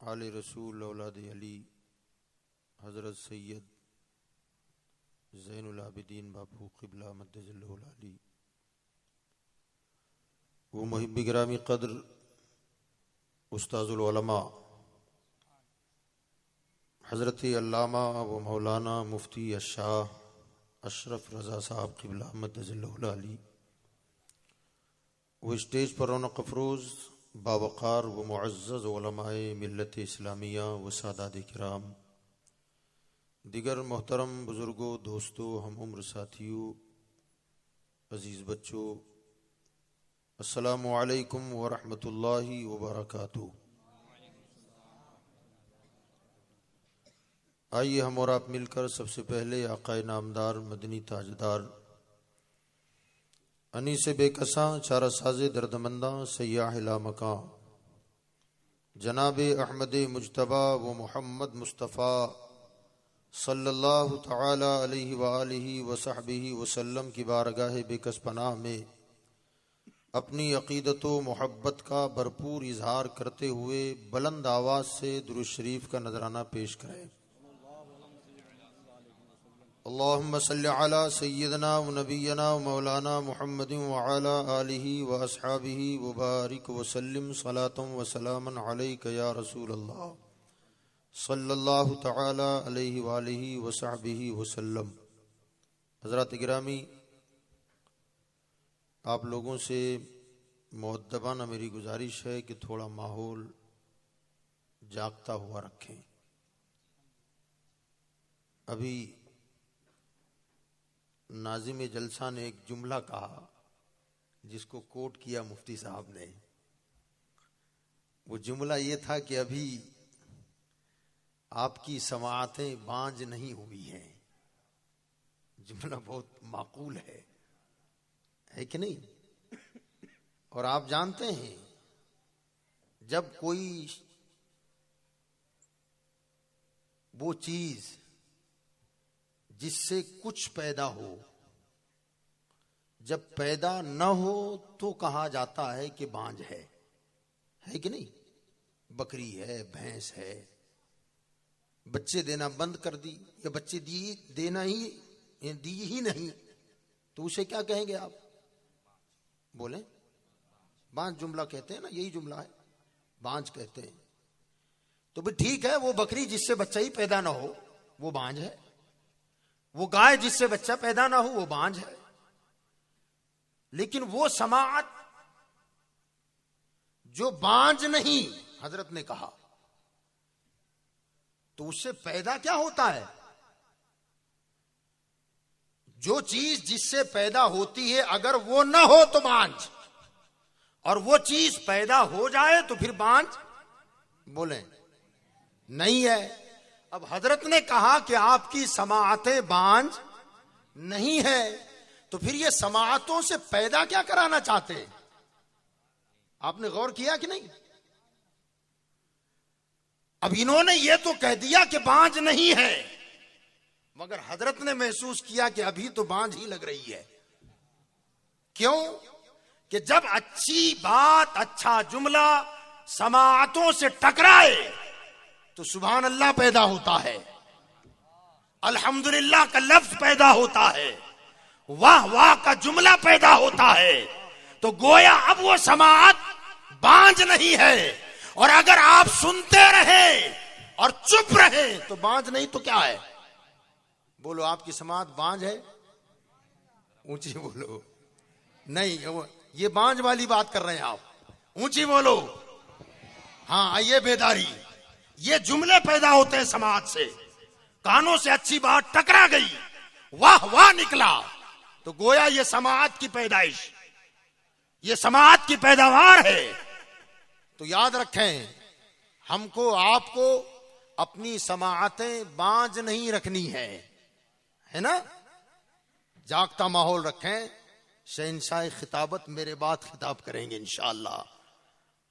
आले रसूल औलाद अली हज़रत सैयद ज़ैनुल आबिदीन बापू क़िबला मद्दजल्लहुल अली वो मुहिब्बी गिरामी क़द्र उस्ताज़ुल उलमा हज़रत अल्लामा व मौलाना मुफ्ती अशाह अशरफ रज़ा साहब क़िबला मद्दजल्लहुल अली वो स्टेज पर रौनक अफरोज़ बावक़ार व मुअज़्ज़ज़ उलमाए मिल्लत इस्लामिया व सादात किराम, दिगर मोहतरम बुज़ुर्गों, दोस्तों, हम उम्र साथियों, अज़ीज़ बच्चों, अस्सलामु अलैकुम व रहमतुल्लाहि व बरकातुहू। आइए हम और आप मिलकर सबसे पहले आक़ाए नामदार मदनी ताजदार अनीस बेकसां चारा साज़े दर्दमंदां सयाह लामकां जनाब अहमद मुज्तबा व मोहम्मद मुस्तफ़ा सल्लल्लाहु तआला अलैहि व आलिहि व सहबिहि वसल्लम की बारगाह बेकस पनाह में अपनी अक़ीदत व मोहब्बत का भरपूर इजहार करते हुए बुलंद आवाज़ से दुरूद शरीफ का नजराना पेश करें। अल्लाहुम्मा सल्लि अला सय्यिदना व नबिय्यना व मौलाना मुहम्मदिन व अला आलिहि व अस्हाबिहि व बारिक व सल्लिम सलातन व सलामन अलैका या रसूल अल्लाह सल्लल्लाहु तआला अलैहि व आलिहि व सहबिहि वसल्लम। हज़रात गिरामी, आप लोगों से मुअद्दबाना मेरी गुजारिश है कि थोड़ा माहौल जागता हुआ रखें। अभी नाज़िम जलसा ने एक जुमला कहा जिसको कोट किया मुफ्ती साहब ने। वो जुमला ये था कि अभी आपकी समाअतें बांझ नहीं हुई हैं। जुमला बहुत माकूल है कि नहीं? और आप जानते हैं जब कोई वो चीज जिससे कुछ पैदा हो, जब पैदा न हो तो कहा जाता है कि बांझ है कि नहीं? बकरी है, भैंस है, बच्चे देना बंद कर दी या बच्चे दी देना ही दी ही नहीं तो उसे क्या कहेंगे आप? बोले बांझ जुमला कहते हैं ना, यही जुमला है, बांझ कहते हैं। तो भी ठीक है, वो बकरी जिससे बच्चा ही पैदा ना हो वो बांझ है, वो गाय जिससे बच्चा पैदा ना हो वो बांझ है। लेकिन वो समाअत जो बांझ नहीं, हजरत ने कहा, तो उससे पैदा क्या होता है? जो चीज जिससे पैदा होती है अगर वो ना हो तो बांझ, और वो चीज पैदा हो जाए तो फिर बांझ बोले नहीं है। अब हजरत ने कहा कि आपकी समाअतें बांझ नहीं है, तो फिर ये समाअतों से पैदा क्या कराना चाहते हैं? आपने गौर किया कि नहीं? अब इन्होंने ये तो कह दिया कि बांझ नहीं है, मगर हजरत ने महसूस किया कि अभी तो बांझ ही लग रही है। क्यों? कि जब अच्छी बात, अच्छा जुमला समाअतों से टकराए तो सुभान अल्लाह पैदा होता है, अल्हम्दुलिल्लाह का लफ्ज पैदा होता है, वाह वाह का जुमला पैदा होता है। तो गोया अब वो समाअत बांझ नहीं है, और अगर आप सुनते रहे और चुप रहे तो बांझ नहीं तो क्या है? बोलो, आपकी समाअत बांझ है? ऊंची बोलो। नहीं, ये बांझ वाली बात कर रहे हैं आप, ऊंची बोलो। हाँ, आइए बेदारी। ये जुमले पैदा होते हैं समाअत से, कानों से अच्छी बात टकरा गई, वाह वाह निकला, तो गोया ये समाअत की पैदाइश, ये समाअत की पैदावार है। तो याद रखें, हमको आपको अपनी समाअतें बांझ नहीं रखनी है ना? जागता माहौल रखें। शहंशाह खिताबत मेरे बाद खिताब करेंगे इंशाअल्लाह,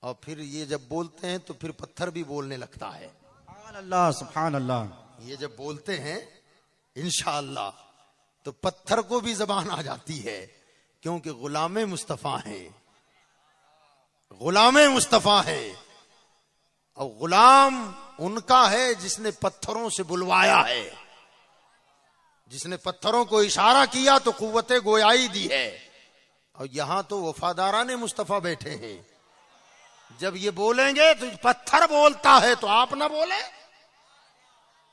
और फिर ये जब बोलते हैं तो फिर पत्थर भी बोलने लगता है। सुभान अल्लाह, सुभान अल्लाह। ये जब बोलते हैं इंशाअल्लाह तो पत्थर को भी जबान आ जाती है, क्योंकि गुलामे मुस्तफा हैं, गुलामे मुस्तफा है। और गुलाम उनका है जिसने पत्थरों से बुलवाया है, जिसने पत्थरों को इशारा किया तो कुव्वते गोयाई दी है। और यहां तो वफादाराने मुस्तफा बैठे हैं, जब ये बोलेंगे तो पत्थर बोलता है तो आप ना बोले,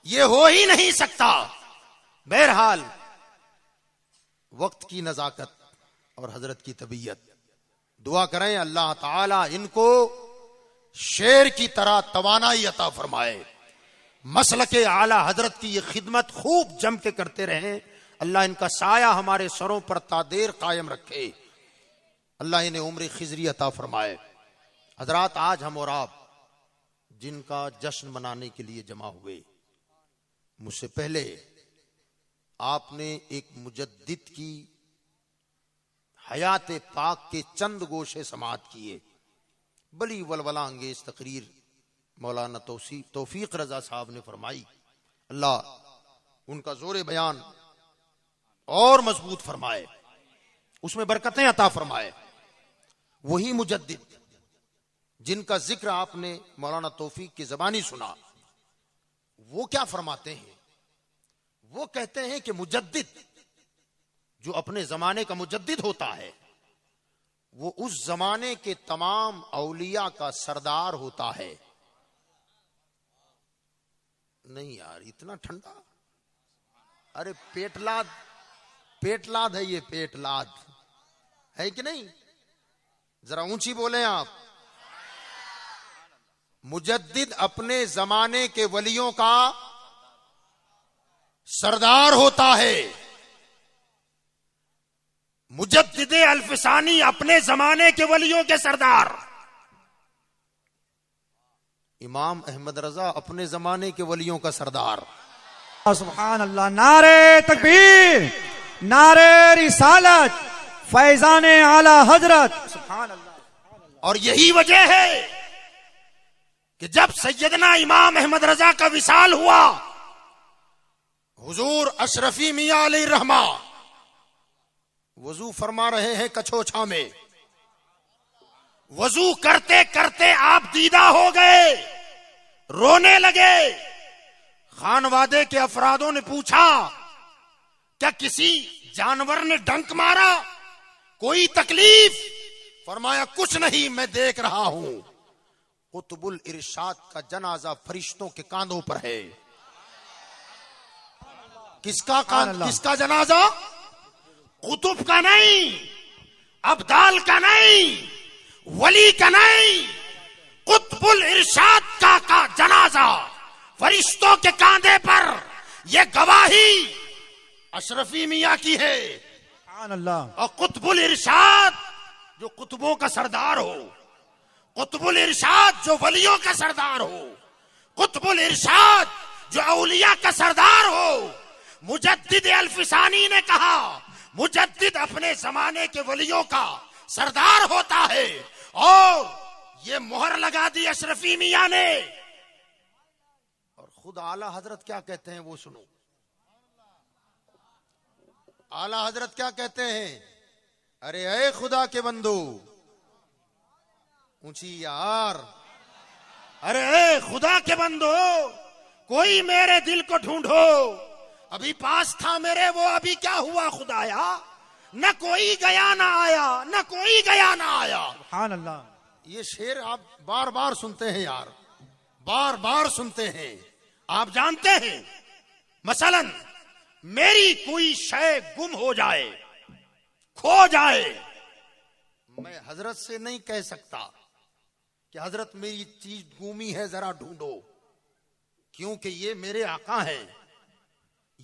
ये हो ही नहीं सकता। बहरहाल वक्त की नजाकत और हजरत की तबीयत, दुआ करें अल्लाह ताला इनको शेर की तरह तवानाई अता फरमाए, मसलके आला हजरत की ये खिदमत खूब जम के करते रहे। अल्लाह इनका साया हमारे सरों पर तादेर कायम रखे, अल्लाह इन्हें उम्र खिजरी अता फरमाए। हजरात, आज हम और आप जिनका जश्न मनाने के लिए जमा हुए, मुझसे पहले आपने एक मुजद्दिद की हयात पाक के चंद गोशे समाअत किए। बड़ी वलवला अंगेज तकरीर मौलाना तौफीक रजा साहब ने फरमाई। अल्लाह उनका जोरे बयान और मजबूत फरमाए, उसमें बरकतें अता फरमाए। वही मुजद्दिद जिनका जिक्र आपने मौलाना तौफीक की जबानी सुना, वो क्या फरमाते हैं? वो कहते हैं कि मुजद्दिद जो अपने जमाने का मुजद्दिद होता है, वो उस जमाने के तमाम औलिया का सरदार होता है। नहीं यार, इतना ठंडा, अरे पेटलाद है, ये पेटलाद है कि नहीं? जरा ऊंची बोले आप। मुजद्दिद अपने जमाने के वलियों का सरदार होता है। मुजद्दिद अल्फसानी अपने जमाने के वलियों के सरदार। इमाम अहमद रजा अपने जमाने के वलियों का सरदार। सुभान अल्लाह। नारे तकबीर, नारे रिसालत, फैजाने आला हजरत। सुभान अल्लाह। और यही वजह है कि जब सैयदना इमाम अहमद रजा का विसाल हुआ, हुजूर अशरफी मियां अलैहि रहमा वजू फरमा रहे हैं कछोछा में। वजू करते करते आप दीदा हो गए, रोने लगे। खानवादे के अफरादों ने पूछा, क्या किसी जानवर ने डंक मारा, कोई तकलीफ? फरमाया कुछ नहीं, मैं देख रहा हूं। कुतुबुल इरशाद का जनाजा फरिश्तों के कांधों पर है। किसका जनाजा? कुतुब का नहीं, अब्दाल का नहीं, वली का नहीं, कुतुबुल इरशाद का जनाजा फरिश्तों के कांधे पर। यह गवाही अशरफी मियां की है। और कुतुबुल इरशाद जो कुतुबों का सरदार हो, कुतुबुल इरशाद जो वलियों का सरदार हो, कुतुबुल इरशाद जो औलिया का सरदार हो। मुजद्दिद अल्फसानी ने कहा, मुजद्दिद अपने जमाने के वलियों का सरदार होता है। और ये मोहर लगा दी अशरफी मियां ने। और खुद आला हजरत क्या कहते हैं वो सुनो। आला हजरत क्या कहते हैं? अरे ऐ खुदा के बंदो, ऊंची यार, अरे ऐ खुदा के बंदो, कोई मेरे दिल को ढूंढो। अभी पास था मेरे वो, अभी क्या हुआ खुदाया? न कोई गया ना आया, न कोई गया ना आया। सुभान अल्लाह। ये शेर आप बार बार सुनते हैं यार, बार बार सुनते हैं। आप जानते हैं, मसलन मेरी कोई शय गुम हो जाए, खो जाए, मैं हजरत से नहीं कह सकता कि हजरत मेरी चीज गुमी है, जरा ढूंढो। क्योंकि ये मेरे आका हैं,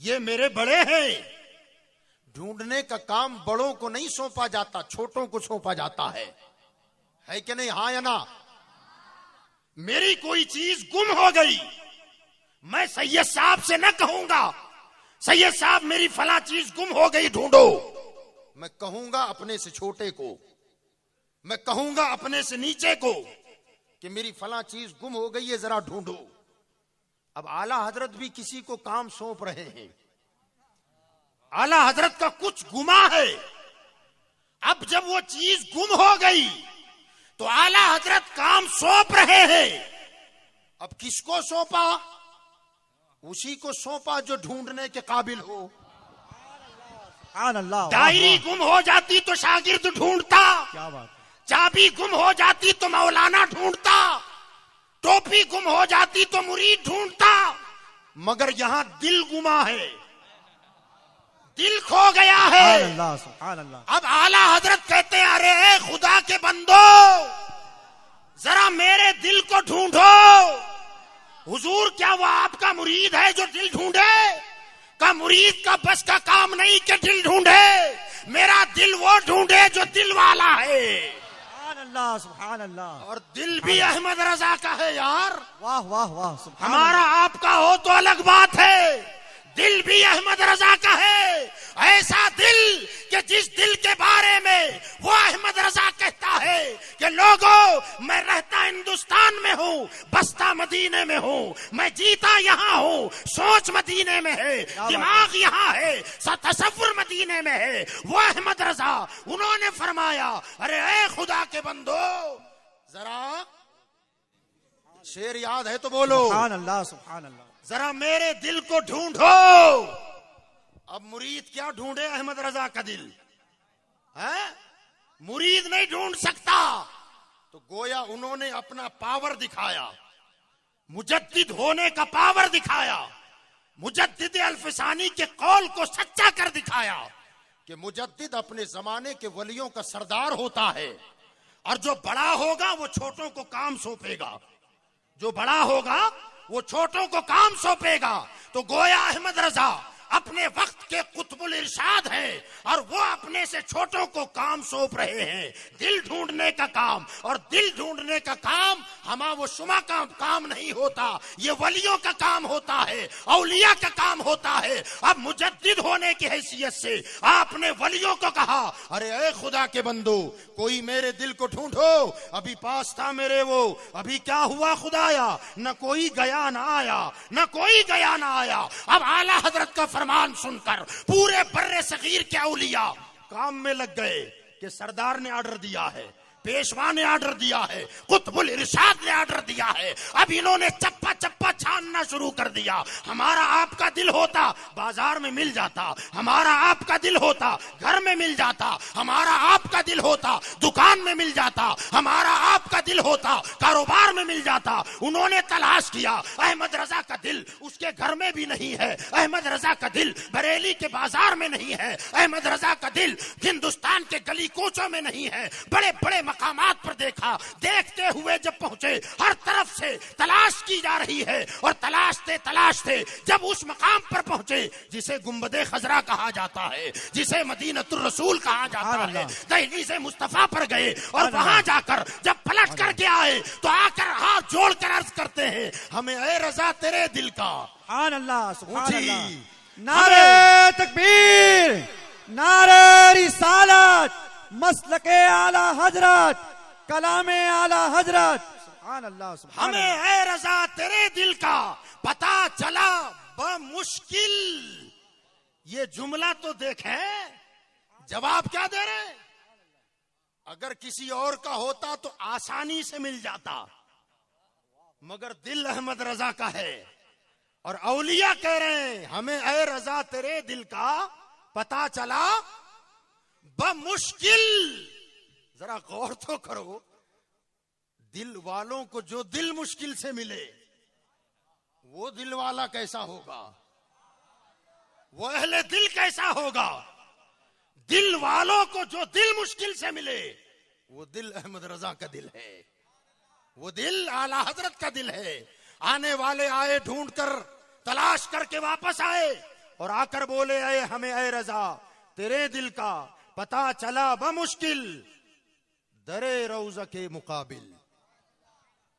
ये मेरे बड़े हैं। ढूंढने का काम बड़ों को नहीं सौंपा जाता, छोटों को सौंपा जाता है कि नहीं? हाँ या ना? मेरी कोई चीज गुम हो गई, मैं सैयद साहब से न कहूंगा सैयद साहब मेरी फला चीज गुम हो गई ढूंढो। मैं कहूंगा अपने से छोटे को, मैं कहूंगा अपने से नीचे को कि मेरी फला चीज गुम हो गई है, जरा ढूंढो। अब आला हजरत भी किसी को काम सौंप रहे हैं। आला हजरत का कुछ गुमा है। अब जब वो चीज गुम हो गई तो आला हजरत काम सौंप रहे हैं। अब किसको सौंपा? उसी को सौंपा जो ढूंढने के काबिल हो। डायरी गुम हो जाती तो शागिर्द ढूंढता, क्या बात है। चाबी गुम हो जाती तो मौलाना ढूंढता, टोपी गुम हो जाती तो मुरीद ढूंढता। मगर यहां दिल गुमा है, दिल खो गया है। सुभान अल्लाह। अब आला हजरत कहते हैं, अरे खुदा के बंदो, जरा मेरे दिल को ढूंढो। हुजूर, क्या वो आपका मुरीद है जो दिल ढूंढे? का मुरीद का बस का काम नहीं कि दिल ढूंढे, मेरा दिल वो ढूंढे जो दिल वाला है। सुभान अल्लाह, सुभान अल्लाह। और दिल भी अहमद रजा का है यार। वाह वाह वाह। हमारा आपका हो तो अलग बात है, दिल भी अहमद रजा का है। ऐसा दिल कि जिस दिल के बारे में वो अहमद रजा कहता है कि लोगों, मैं रहता हिंदुस्तान में हूँ, बसता मदीने में हूँ, मैं जीता यहाँ हूँ, सोच मदीने में है, दिमाग यहाँ है, तसव्वुर मदीने में है। वो अहमद रजा, उन्होंने फरमाया, अरे ऐ खुदा के बंदो, जरा शेर याद है तो बोलो। सुभान अल्लाह, सुभान अल्लाह। जरा मेरे दिल को ढूंढो। अब मुरीद क्या ढूंढे? अहमद रजा का दिल है, मुरीद नहीं ढूंढ सकता। तो गोया उन्होंने अपना पावर दिखाया, मुजद्दिद होने का पावर दिखाया, मुजद्दिद अल्फसानी के कौल को सच्चा कर दिखाया कि मुजद्दिद अपने जमाने के वलियों का सरदार होता है। और जो बड़ा होगा वो छोटों को काम सौंपेगा, जो बड़ा होगा वो छोटों को काम सौंपेगा। तो गोया अहमद रजा अपने वक्त के कुतुबुल इरशाद हैं और वो अपने से छोटों को काम सौंप रहे हैं, दिल ढूंढने का काम। और दिल ढूंढने का काम हमा वो शुमा का काम नहीं होता, ये वलियों का काम होता है, औलिया का काम होता है। अब मुजद्दिद होने की हैसियत से आपने वलियों को कहा, अरे ऐ खुदा के बंदो, कोई मेरे दिल को ढूंढो। अभी पास था मेरे वो, अभी क्या हुआ खुदाया? न कोई गया ना आया, न कोई गया ना आया। अब आला हजरत का फरमान सुनकर पूरे बर्रे सगीर के औलिया काम में लग गए कि सरदार ने ऑर्डर दिया है, पेशवा ने ऑर्डर दिया है, कुतुबुल इरशाद ने ऑर्डर दिया है, अब इन्होंने चप्पा चप्पा छानना शुरू कर दिया। हमारा आपका दिल होता बाजार में मिल जाता, हमारा आपका दिल होता घर में मिल जाता, हमारा आपका दिल होता दुकान में मिल जाता, हमारा आपका दिल होता कारोबार में मिल जाता। उन्होंने तलाश किया, अहमद रजा का दिल उसके घर में भी नहीं है, अहमद रजा का दिल बरेली के बाजार में नहीं है, अहमद रजा का दिल हिंदुस्तान के गली कोचों में नहीं है। बड़े बड़े मकामात पर देखा, देखते हुए जब पहुंचे हर तरफ से तलाश की जा रही है, और तलाशते जब उस मकाम पर पहुंचे जिसे गुंबदे खजरा कहा जाता है, जिसे मदीनतुर रसूल कहा जाता है, दहलीज़े मुस्तफा पर गए और वहां जाकर जब पलट करके आए तो आकर हाथ जोड़कर अर्ज करते हैं, हमें ए रजा तेरे दिल का। सुभान अल्लाह, सुभान अल्लाह। नारे तकबीर, नारे रिसालत, मसलके आला हजरत, कलामे आला हजरत। सुभान अल्लाह, सुभान हमें ए रजा तेरे दिल का पता चला बमुश्किल। ये जुमला तो देखें, जवाब क्या दे रहे हैं? अगर किसी और का होता तो आसानी से मिल जाता, मगर दिल अहमद रजा का है। और औलिया कह रहे हैं, हमें ए रजा तेरे दिल का पता चला बमुश्किल। जरा गौर तो करो, दिल वालों को जो दिल मुश्किल से मिले वो दिल वाला कैसा होगा, वो अहले दिल कैसा होगा। दिल वालों को जो दिल मुश्किल से मिले वो दिल अहमद रजा का दिल है, वो दिल आला हजरत का दिल है। आने वाले आए ढूंढ कर, तलाश करके वापस आए और आकर बोले, आए हमें ए रजा तेरे दिल का पता चला बमुश्किल, दरे रौज़ा के मुकाबिल।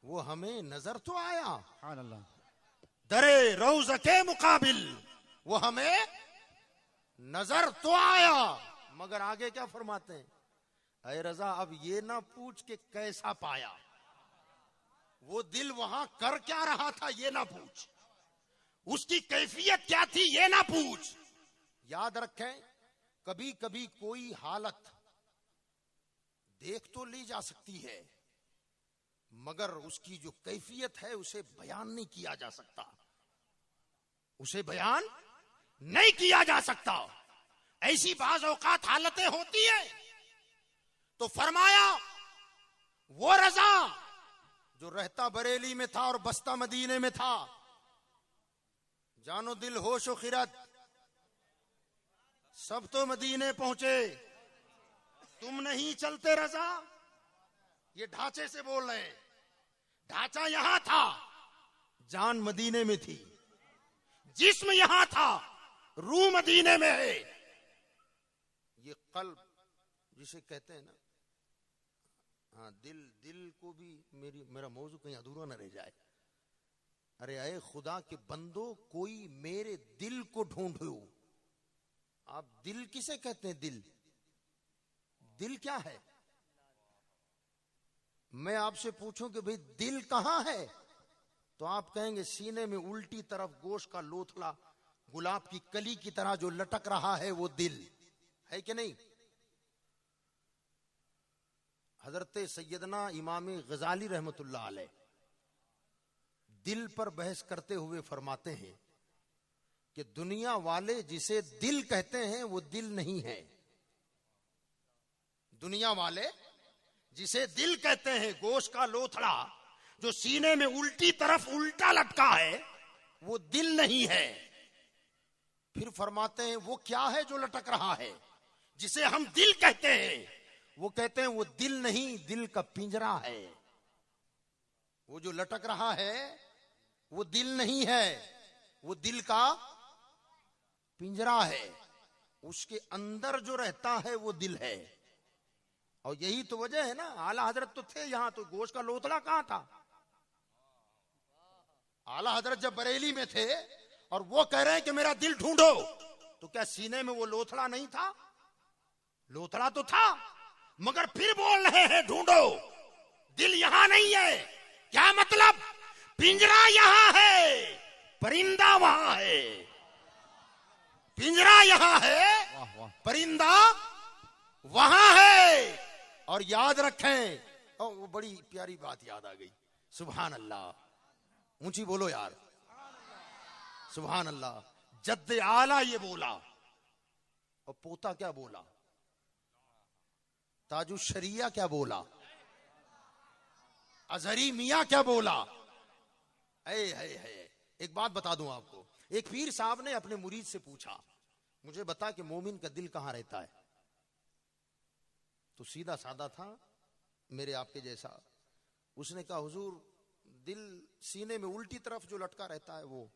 वो हमें नजर तो आया, सुभान अल्लाह। दरे रौज़ा के मुकाबिल वो हमें नजर तो आया, मगर आगे क्या फरमाते हैं, ऐ रजा अब ये ना पूछ के कैसा पाया, वो दिल वहां कर क्या रहा था ये ना पूछ, उसकी कैफियत क्या थी ये ना पूछ। याद रखें, कभी कभी कोई हालत देख तो ली जा सकती है, मगर उसकी जो कैफियत है उसे बयान नहीं किया जा सकता, उसे बयान नहीं किया जा सकता। ऐसी बाज़ औकात हालतें होती है। तो फरमाया, वो रजा जो रहता बरेली में था और बसता मदीने में था, जानो दिल होशो खिरत सब तो मदीने पहुंचे, तुम नहीं चलते रजा। ये ढांचे से बोल रहे हैं, ढांचा यहां था, जान मदीने में थी, जिस्म यहां था, रूह मदीने में है। ये कल्ब जिसे कहते हैं ना, हाँ दिल को भी मेरा मौजू कहीं अधूरा न रह जाए। अरे आए खुदा के बंदो, कोई मेरे दिल को ढूंढो। आप दिल किसे कहते हैं? दिल क्या है? मैं आपसे पूछूं कि भाई दिल कहां है, तो आप कहेंगे सीने में उल्टी तरफ गोश्त का लोथड़ा गुलाब की कली की तरह जो लटक रहा है वो दिल है कि नहीं। हजरत सैयदना इमाम गजाली रहमतुल्लाह अलैह दिल पर बहस करते हुए फरमाते हैं कि दुनिया वाले जिसे दिल कहते हैं वो दिल नहीं है। दुनिया वाले जिसे दिल कहते हैं, गोश्त का लोथड़ा जो सीने में उल्टी तरफ उल्टा लटका है, वो दिल नहीं है। फिर फरमाते हैं वो क्या है जो लटक रहा है जिसे हम दिल कहते हैं? वो कहते हैं वो दिल नहीं, दिल का पिंजरा है। वो जो लटक रहा है वो दिल नहीं है, वो दिल का पिंजरा है। उसके अंदर जो रहता है वो दिल है। और यही तो वजह है ना, आला हजरत तो थे यहां, तो गोश्त का लोथड़ा कहां था? आला हजरत जब बरेली में थे और वो कह रहे हैं कि मेरा दिल ढूंढो, तो क्या सीने में वो लोथड़ा नहीं था? लोथड़ा तो था, मगर फिर बोल रहे हैं ढूंढो, दिल यहां नहीं है। क्या मतलब? पिंजरा यहां है, परिंदा वहां है। पिंजरा यहां है, परिंदा वहां है। और याद रखें, और वो बड़ी प्यारी बात याद आ गई, सुभान अल्लाह, ऊंची बोलो यार, सुभान अल्लाह। जद्दे आला ये बोला और पोता क्या बोला, ताजु शरिया क्या बोला, अजहरी मियां क्या बोला। एक बात बता दूं आपको, एक पीर साहब ने अपने मुरीद से पूछा, मुझे बता कि मोमिन का दिल कहां रहता है। तो सीधा साधा था, मेरे आपके जैसा। उसने कहा हुजूर, दिल सीने में उल्टी तरफ जो लटका रहता है वो।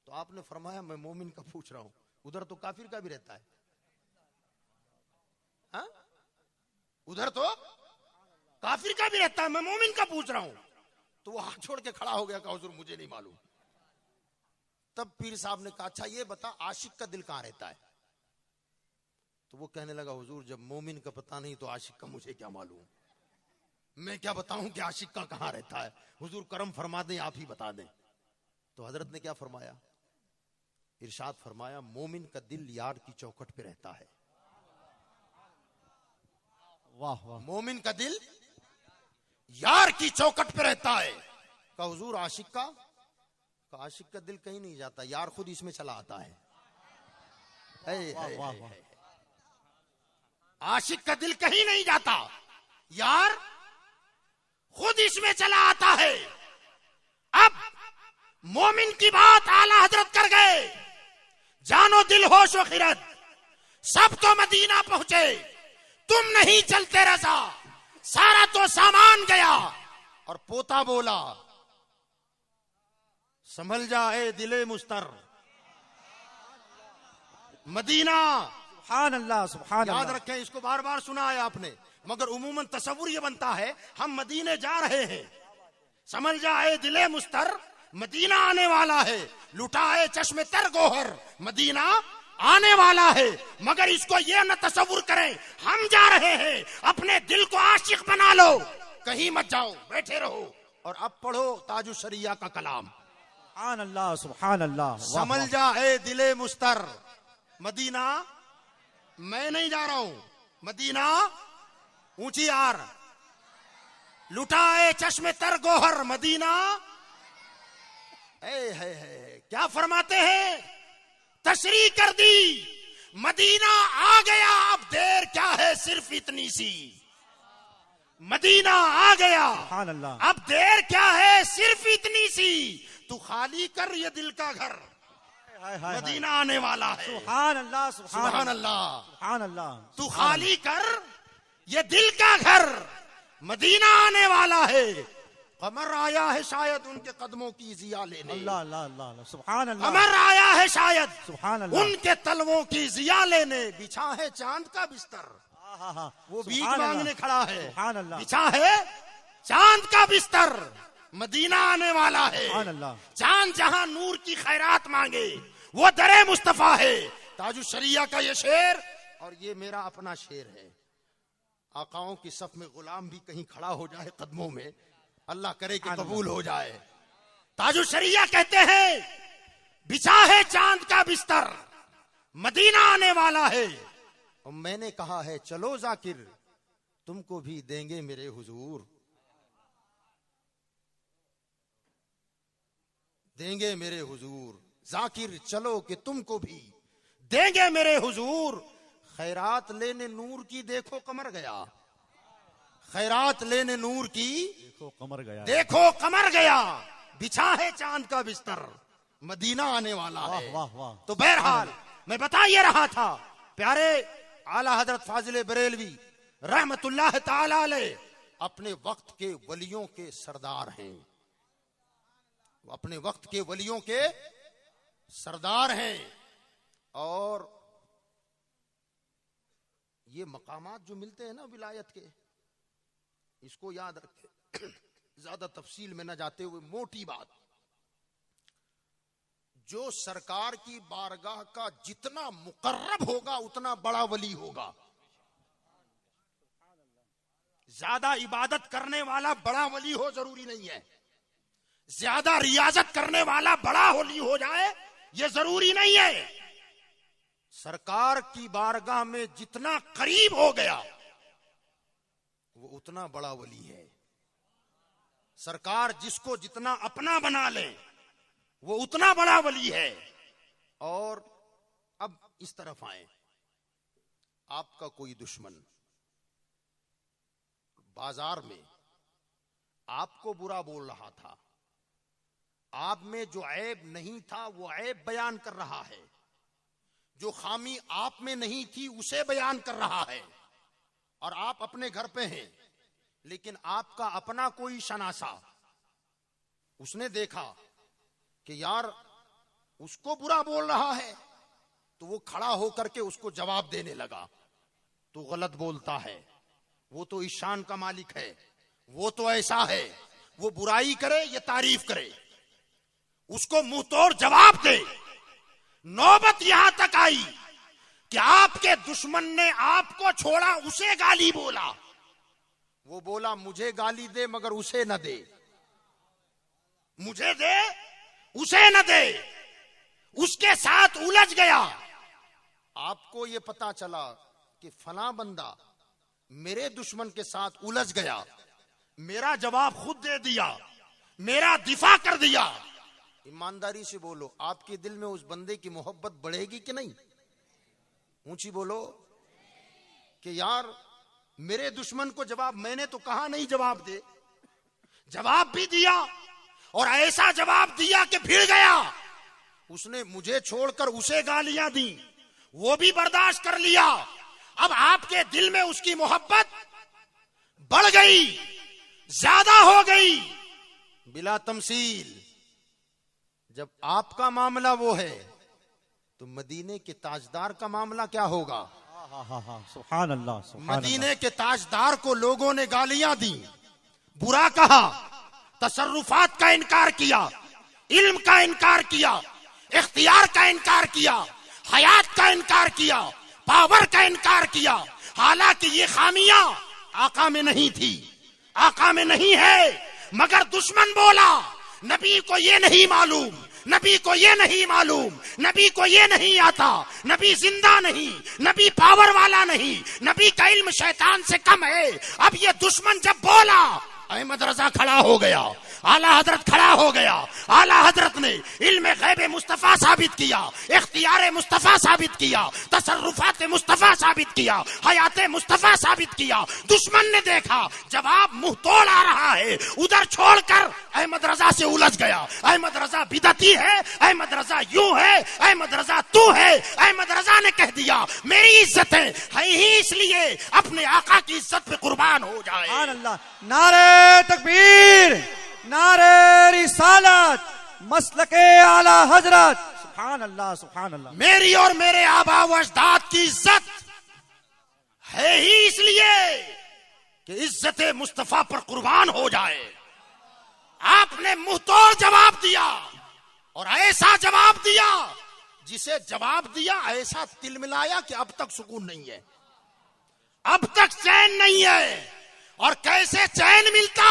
तो आपने फरमाया मैं मोमिन का पूछ रहा हूं, उधर तो काफिर का भी रहता है। हा? उधर तो काफिर का भी रहता है, मैं मोमिन का पूछ रहा हूं। तो वो हाथ छोड़ के खड़ा हो गया, कहा हुजूर मुझे नहीं मालूम। तब पीर साहब ने कहा, अच्छा ये बता आशिक का दिल कहां रहता है। तो वो कहने लगा, हुजूर जब मोमिन का पता नहीं तो आशिक का मुझे क्या मालूम, मैं क्या बताऊं कि आशिक का कहां रहता है। हुजूर करम फरमा दें, आप ही बता दें। तो हजरत ने क्या फरमाया, इरशाद फरमाया, मोमिन का दिल यार की चौखट पे रहता है। वाह वाह। मोमिन का दिल यार की चौखट पे रहता है। कहा हुजूर आशिक का, आशिक का दिल कहीं नहीं जाता, यार खुद इसमें चला आता है। आशिक का दिल कहीं नहीं जाता, यार खुद इसमें चला आता है। अब मोमिन की बात आला हजरत कर गए, जानो दिल होश व खिरत सब तो मदीना पहुंचे, तुम नहीं चलते रजा, सारा तो सामान गया। और पोता बोला, संभल जा ए दिले मुस्तर, मदीना। सुभान अल्लाह, सुभान याद अल्लाह। रखें, इसको बार बार सुना है आपने, मगर उमूमन तसव्वुर ये बनता है हम मदीने जा रहे हैं। समझ जाए दिले मुस्तर, मदीना आने वाला है, लुटाए चश्मे तर गोहर, मदीना आने वाला है। मगर इसको ये न तसव्वुर करें हम जा रहे हैं, अपने दिल को आशिक बना लो, कहीं मत जाओ, बैठे रहो। और अब पढ़ो ताजु शरिया का कलाम, सुभान अल्लाह, सुभान अल्लाह। समझ जाए दिले मुस्तर, मदीना मैं नहीं जा रहा हूं, मदीना ऊंची यार, लुटाए चश्मे तर गोहर, मदीना। है क्या फरमाते हैं, तशरीह कर दी, मदीना आ गया, अब देर क्या है सिर्फ इतनी सी, मदीना आ गया, सुभान अल्लाह। अब देर क्या है सिर्फ इतनी सी, तू खाली कर ये दिल का घर, मदीना आने वाला है। सुभान अल्लाह, सुभान अल्लाह, सुभान अल्लाह। तू खाली कर ये दिल का घर, मदीना आने वाला है। कमर आया है शायद उनके कदमों की जिया लेने, अल्लाह अल्लाह अल्लाह, सुभान अल्लाह। कमर आया है शायद सुभान अल्लाह। उनके तलवों की जिया लेने, बिछा है चांद का बिस्तर, वो बीच मांगने खड़ा है, सुभान अल्लाह। बिछा है चांद का बिस्तर, मदीना आने वाला है। सुभान अल्लाह। चांद जहां नूर की खैरात मांगे वो दरे मुस्तफा है। ताजु शरिया का ये शेर और ये मेरा अपना शेर है। आकाओं की सफ में गुलाम भी कहीं खड़ा हो जाए कदमों में, अल्लाह करे कि कबूल हो जाए। ताजु शरिया कहते हैं, बिछा है चांद का बिस्तर, मदीना आने वाला है। और मैंने कहा है चलो जाकिर, तुमको भी देंगे मेरे हुजूर, देंगे मेरे हुजूर, जाकिर चलो कि तुमको भी देंगे मेरे हुजूर। खैरात लेने नूर की देखो कमर गया, खैरात लेने नूर की देखो कमर गया, देखो कमर गया, बिछा है चांद का बिस्तर, मदीना आने वाला है। वाह वाह। तो बहरहाल मैं बता ये रहा था, प्यारे आला हजरत फाजिल बरेलवी रहमतुल्लाह ताला अलैह अपने वक्त के वलियों के सरदार हैं, अपने वक्त के वलियों के सरदार हैं। और ये मकामात जो मिलते हैं ना विलायत के, इसको याद रखें, ज्यादा तफसील में न जाते हुए मोटी बात, जो सरकार की बारगाह का जितना मुकर्रब होगा उतना बड़ा वली होगा। ज्यादा इबादत करने वाला बड़ा वली हो जरूरी नहीं है, ज्यादा रियाजत करने वाला बड़ा वली हो जाए ये जरूरी नहीं है। सरकार की बारगाह में जितना करीब हो गया उतना बड़ा वली है। सरकार जिसको जितना अपना बना ले वो उतना बड़ा वली है। और अब इस तरफ आए, आपका कोई दुश्मन बाजार में आपको बुरा बोल रहा था, आप में जो ऐब नहीं था वो ऐब बयान कर रहा है, जो खामी आप में नहीं थी उसे बयान कर रहा है, और आप अपने घर पे हैं, लेकिन आपका अपना कोई शनासा उसने देखा कि यार उसको बुरा बोल रहा है, तो वो खड़ा होकर के उसको जवाब देने लगा, तो गलत बोलता है, वो तो इस शान का मालिक है, वो तो ऐसा है, वो बुराई करे या तारीफ करे, उसको मुंह तोड़ जवाब दे। नौबत यहां तक आई कि आपके दुश्मन ने आपको छोड़ा, उसे गाली बोला। वो बोला मुझे गाली दे मगर उसे न दे, मुझे दे उसे न दे, उसके साथ उलझ गया। आपको ये पता चला कि फला बंदा मेरे दुश्मन के साथ उलझ गया, मेरा जवाब खुद दे दिया, मेरा दिफा कर दिया। ईमानदारी से बोलो, आपके दिल में उस बंदे की मोहब्बत बढ़ेगी कि नहीं? ऊंची बोलो कि यार मेरे दुश्मन को जवाब, मैंने तो कहा नहीं जवाब दे, जवाब भी दिया, और ऐसा जवाब दिया कि भिड़ गया। उसने मुझे छोड़कर उसे गालियां दी, वो भी बर्दाश्त कर लिया। अब आपके दिल में उसकी मोहब्बत बढ़ गई, ज्यादा हो गई, बिला तमसील। जब आपका मामला वो है तो मदीने के ताजदार का मामला क्या होगा? सुभान अल्लाह, सुभान मदीने के ताजदार को लोगों ने गालियां दी, बुरा कहा, तसर्रुफात का इनकार किया, इल्म का इन्कार किया, इख्तियार का इनकार किया, हयात का इनकार किया, पावर का इनकार किया। हालांकि ये खामियां आका में नहीं थी, आका में नहीं है, मगर दुश्मन बोला नबी को ये नहीं मालूम, नबी को ये नहीं मालूम, नबी को ये नहीं आता, नबी जिंदा नहीं, नबी पावर वाला नहीं, नबी का इल्म शैतान से कम है। अब ये दुश्मन जब बोला, अहमद रजा खड़ा हो गया, आला हजरत खड़ा हो गया। आला हजरत ने इल्म गैब मुस्तफा साबित किया, इख्तियार मुस्तफा साबित किया, तसर्रुफात मुस्तफा साबित किया, हयात मुस्तफा साबित किया। दुश्मन ने देखा जवाब मुंह तोड़ आ रहा है, उधर छोड़कर अहमद रजा से उलझ गया। अहमद रजा बिदती है, अहमद रजा यूं है, अहमद रजा तू है। अहमद रजा ने कह दिया मेरी इज्जत है ही इसलिए अपने आका की इज्जत पे कुर्बान हो जाए। सुभान अल्लाह, नारे तकबीर, नारे रिसालत, मसलके आला हजरत। सुभान अल्लाह, सुभान अल्लाह। मेरी और मेरे आबा व अजदाद की इज्जत है ही इसलिए कि इज्जत मुस्तफा पर कुर्बान हो जाए। आपने मुंह तोड़ जवाब दिया, और ऐसा जवाब दिया जिसे जवाब दिया ऐसा तिलमिलाया कि अब तक सुकून नहीं है, अब तक चैन नहीं है। और कैसे चैन मिलता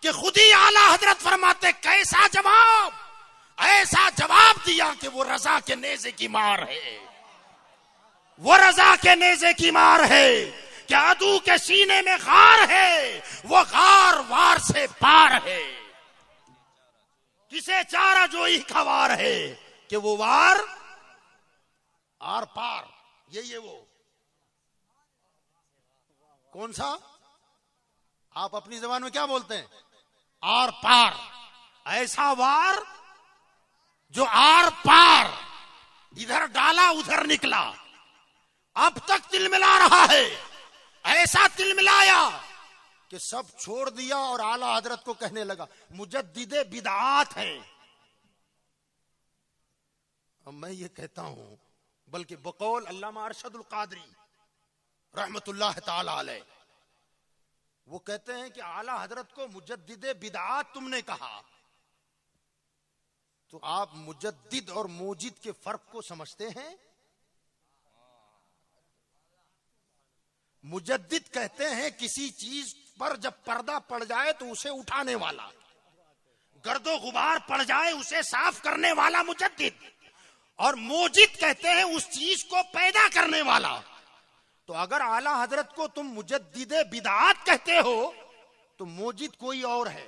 कि खुद ही आला हजरत फरमाते कैसा जवाब, ऐसा जवाब दिया कि वो रजा के नेज़े की मार है, वो रजा के नेज़े की मार है। क्या अदू के सीने में गार है, वो गार वार से पार है। किसे चारा जो ही खवार है कि वो वार आर पार। ये वो कौन सा, आप अपनी जबान में क्या बोलते हैं? आर पार। ऐसा वार जो आर पार, इधर डाला उधर निकला, अब तक तिलमिला रहा है। ऐसा तिलमिलाया कि सब छोड़ दिया और आला हजरत को कहने लगा मुजद्दिदे बिदआत हैं। अब मैं ये कहता हूं, बल्कि बकौल अल्लामा अरशदुल कादरी रहमतुल्लाह ताला अलैह, वो कहते हैं कि आला हजरत को मुजद्दिदे बिदआत तुमने कहा, तो आप मुजद्दिद और मूजिद के फर्क को समझते हैं? मुजद्दिद कहते हैं किसी चीज पर जब पर्दा पड़ जाए तो उसे उठाने वाला, गर्दो गुबार पड़ जाए उसे साफ करने वाला मुजद्दिद। और मूजिद कहते हैं उस चीज को पैदा करने वाला। तो अगर आला हजरत को तुम मुजद्दिदे बिदआत कहते हो तो मोजिद कोई और है।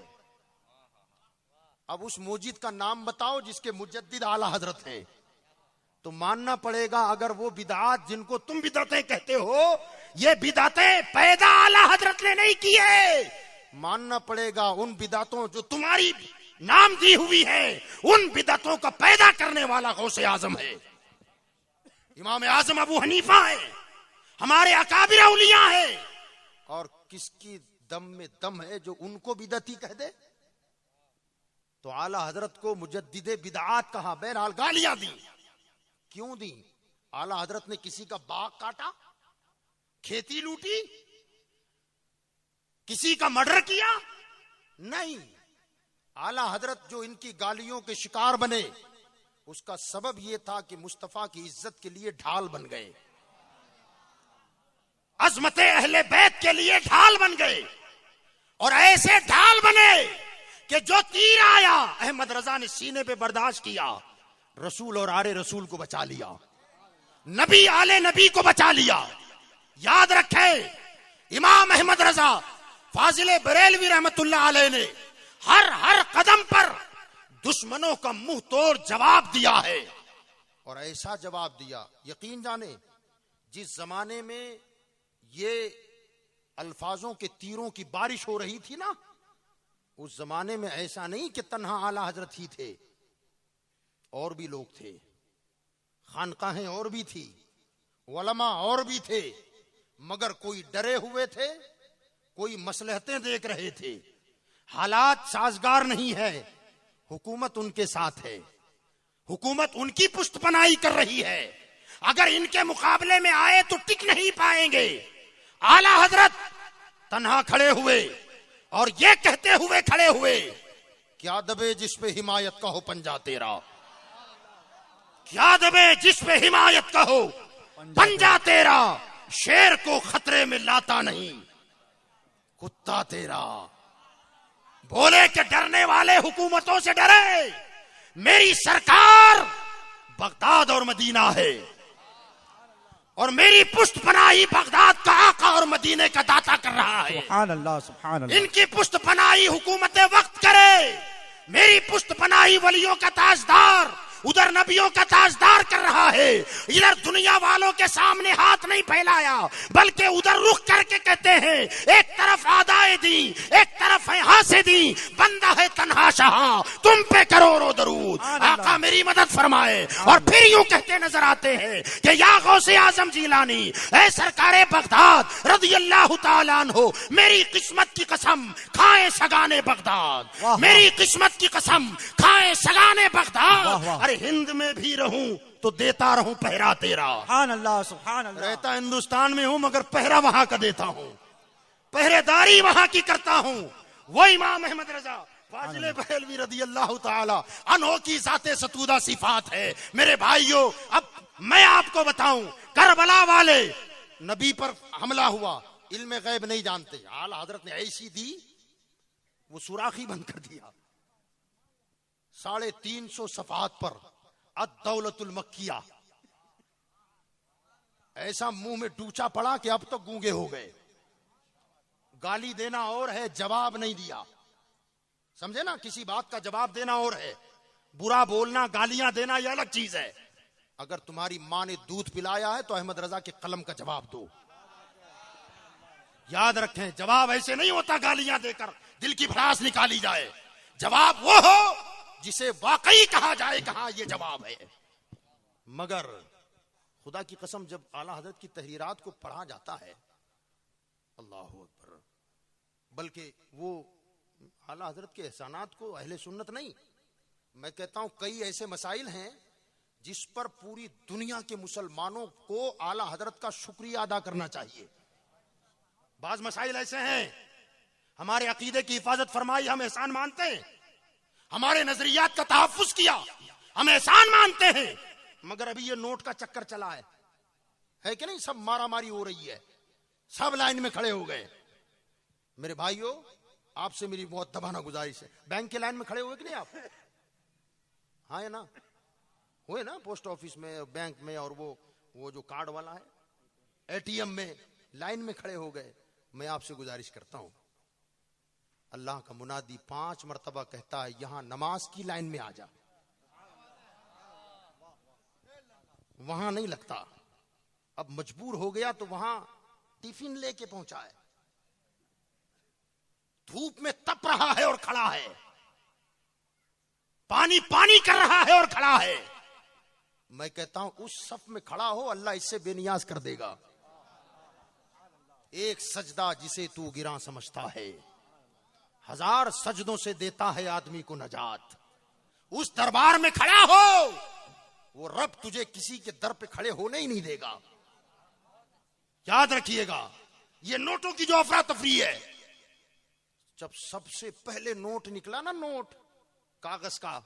अब उस मोजिद का नाम बताओ जिसके मुजद्दिद आला हजरत हैं। तो मानना पड़ेगा अगर वो बिदआत जिनको तुम बिदअतें कहते हो, ये बिदअतें पैदा आला हजरत ने नहीं की है, मानना पड़ेगा उन बिदअतों जो तुम्हारी नाम दी हुई है, उन बिदअतों का पैदा करने वाला गौसे आजम है, इमाम आजम अबू हनीफा है, हमारे अकाबिर औलिया है। और किसकी दम में दम है जो उनको बिदअती कह दे? तो आला हजरत को मुजद्दिदे बिदआत कहा, बहरहाल गालियां दी। क्यों दी? आला हजरत ने किसी का बाग काटा, खेती लूटी, किसी का मर्डर किया? नहीं। आला हजरत जो इनकी गालियों के शिकार बने, उसका सबब यह था कि मुस्तफा की इज्जत के लिए ढाल बन गए, अजमते अहले बैत के लिए ढाल बन गए। और ऐसे ढाल बने कि जो तीर आया अहमद रजा ने सीने पे बर्दाश्त किया, रसूल और आले रसूल को बचा लिया, नबी आले नबी को बचा लिया। याद रखे, इमाम अहमद रजा फाजिले बरेलवी रहमतुल्लाह अलैह ने हर कदम पर दुश्मनों का मुंह तोड़ जवाब दिया है। और ऐसा जवाब दिया, यकीन जाने जिस जमाने में ये अल्फाजों के तीरों की बारिश हो रही थी ना, उस जमाने में ऐसा नहीं कि तन्हा आला हजरत ही थे, और भी लोग थे, खानकाहें और भी थी, उलमा और भी थे, मगर कोई डरे हुए थे, कोई मसलहतें देख रहे थे। हालात साजगार नहीं है, हुकूमत उनके साथ है, हुकूमत उनकी पुष्टपनाही कर रही है। अगर इनके मुकाबले में आए तो टिक नहीं पाएंगे। आला हजरत तन्हा खड़े हुए और ये कहते हुए खड़े हुए, क्या दबे जिस पे हिमायत का हो पंजा तेरा, क्या दबे जिस पे हिमायत का हो पंजा तेरा, शेर को खतरे में लाता नहीं कुत्ता तेरा। बोले कि डरने वाले हुकूमतों से डरे, मेरी सरकार बगदाद और मदीना है, और मेरी पुष्टपनाही बगदाद का आका और मदीने का दाता कर रहा है। सुभान अल्लाह, सुभान अल्लाह। इनकी पुष्टपनाही हुकूमत वक्त करे, मेरी पुष्टपनाही वलियों का ताजदार उधर नबियों का ताजदार कर रहा है। इधर दुनिया वालों के सामने हाथ नहीं फैलाया, बल्कि उधर रुख करके कहते हैं, एक तरफ आदाए दी, एक तरफ है हासे दी, बंदा है तन्हा शाह, तुम पे करोड़ों दरूद, आका मेरी मदद फरमाए। और फिर यूं कहते नजर आते हैं कि या गौसे आजम जीलानी, ऐ सरकारे बगदाद रज़ी अल्लाह तआला अन्हु, मेरी किस्मत की कसम खाए सगाने बगदाद, मेरी किस्मत की कसम खाए सगाने बगदाद। हिंद में भी रहूं तो देता रहूं पहरा तेरा। सुभान अल्लाह, सुभान अल्लाह। रहता हिंदुस्तान में हूं मगर पहरा वहां का देता हूं, पहरेदारी वहां की करता हूं। वो इमाम अहमद रजा फाजिले बरेलवी रज़ी अल्लाह तआला अन्हु की जाते सतूदा सिफात है। मेरे भाइयों, अब मैं आपको बताऊं, करबला वाले नबी पर हमला हुआ, इल्म गैब नहीं जानते, आला हजरत ने ऐसी दी, वो सुराखी बंद कर दिया। 350 सफात पर अद-दौलतुल मक्किया, ऐसा मुंह में डूचा पड़ा कि अब तो गूंगे हो गए। गाली देना और है, जवाब नहीं दिया, समझे ना, किसी बात का जवाब देना और है, बुरा बोलना गालियां देना ये अलग चीज है। अगर तुम्हारी मां ने दूध पिलाया है तो अहमद रजा के कलम का जवाब दो। याद रखें, जवाब ऐसे नहीं होता गालियां देकर दिल की भड़ास निकाली जाए। जवाब वो हो जिसे वाकई कहा जाए, कहा यह जवाब है। मगर खुदा की कसम, जब आला हजरत की तहरीरात को पढ़ा जाता है, अल्लाह अकबर, बल्कि वो आला हजरत के एहसानात को अहले सुन्नत नहीं, मैं कहता हूं कई ऐसे मसाइल हैं जिस पर पूरी दुनिया के मुसलमानों को आला हजरत का शुक्रिया अदा करना चाहिए। बाज मसाइल ऐसे हैं, हमारे अकीदे की हिफाजत फरमाई, हम एहसान मानते हैं, हमारे नजरियात का तहफ्फुज किया, हम एहसान मानते हैं, मगर अभी ये नोट का चक्कर चला है कि नहीं, सब मारा मारी हो रही है, सब लाइन में खड़े हो गए। मेरे भाइयों, आपसे मेरी मुअद्दबाना गुजारिश है, बैंक के लाइन में खड़े हुए कि नहीं आप? हाँ है ना, हुए ना, पोस्ट ऑफिस में, बैंक में, और वो जो कार्ड वाला है, एटीएम में लाइन में खड़े हो गए। मैं आपसे गुजारिश करता हूं, अल्लाह का मुनादी 5 मरतबा कहता है यहां नमाज की लाइन में आ जा, वहां नहीं लगता। अब मजबूर हो गया तो वहां टिफिन लेके पहुंचा है, धूप में तप रहा है और खड़ा है, पानी पानी कर रहा है और खड़ा है। मैं कहता हूं उस सफ में खड़ा हो, अल्लाह इससे बेनियाज कर देगा। एक सजदा जिसे तू गिरा समझता है, 1000 सजदों से देता है आदमी को नजात। उस दरबार में खड़ा हो, वो रब तुझे किसी के दर पे खड़े होने ही नहीं देगा। याद रखिएगा, ये नोटों की जो अफरा तफरी है, जब सबसे पहले नोट निकला ना, नोट कागज का,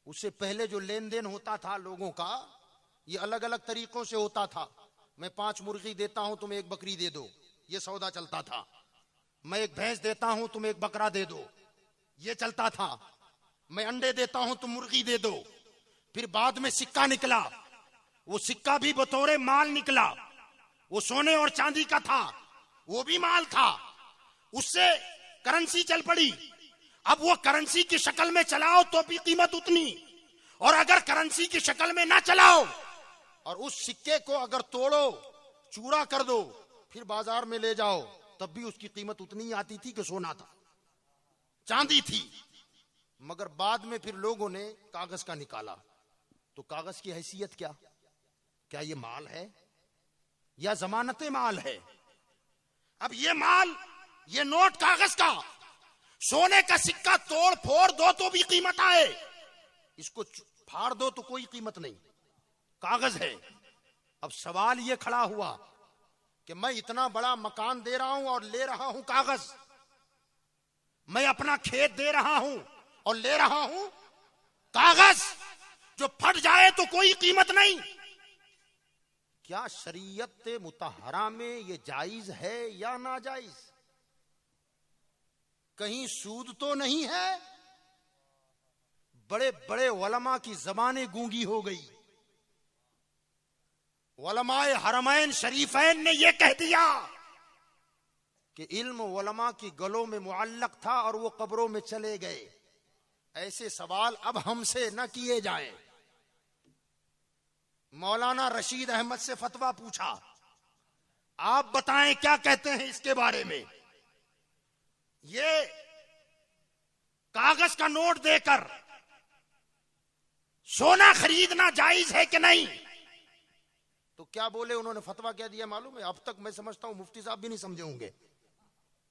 उससे पहले जो लेन देन होता था लोगों का, ये अलग अलग तरीकों से होता था। मैं 5 मुर्गी देता हूं, तुम 1 बकरी दे दो, ये सौदा चलता था। मैं 1 भैंस देता हूं, तुम 1 बकरा दे दो, ये चलता था। मैं अंडे देता हूं, तुम मुर्गी दे दो। फिर बाद में सिक्का निकला, वो सिक्का भी बतौरे माल निकला, वो सोने और चांदी का था, वो भी माल था। उससे करेंसी चल पड़ी। अब वो करेंसी की शक्ल में चलाओ तो भी कीमत उतनी, और अगर करेंसी की शक्ल में ना चलाओ और उस सिक्के को अगर तोड़ो, चूरा कर दो, फिर बाजार में ले जाओ, तब भी उसकी कीमत उतनी ही आती थी कि सोना था, चांदी थी। मगर बाद में फिर लोगों ने कागज का निकाला, तो कागज की हैसियत क्या? क्या ये माल है या जमानत माल है? अब ये माल, ये नोट कागज का, सोने का सिक्का तोड़ फोड़ दो तो भी कीमत आए, इसको फाड़ दो तो कोई कीमत नहीं, कागज है। अब सवाल ये खड़ा हुआ कि मैं इतना बड़ा मकान दे रहा हूं और ले रहा हूं कागज, मैं अपना खेत दे रहा हूं और ले रहा हूं कागज, जो फट जाए तो कोई कीमत नहीं। क्या शरीयत मुतहरा में ये जायज है या नाजायज? कहीं सूद तो नहीं है? बड़े बड़े उलमा की ज़बानें गूंगी हो गई। उलमाए हरमैन शरीफैन ने यह कह दिया कि इल्म उलमा की गलों में मुअल्लक था और वो कब्रों में चले गए। ऐसे सवाल अब हमसे न किए जाएं। मौलाना रशीद अहमद से फतवा पूछा, आप बताएं क्या कहते हैं इसके बारे में। ये कागज का नोट देकर सोना खरीदना जायज है कि नहीं? तो क्या बोले उन्होंने, फतवा क्या दिया मालूम है? अब तक मैं समझता हूं मुफ्ती साहब भी नहीं समझे होंगे।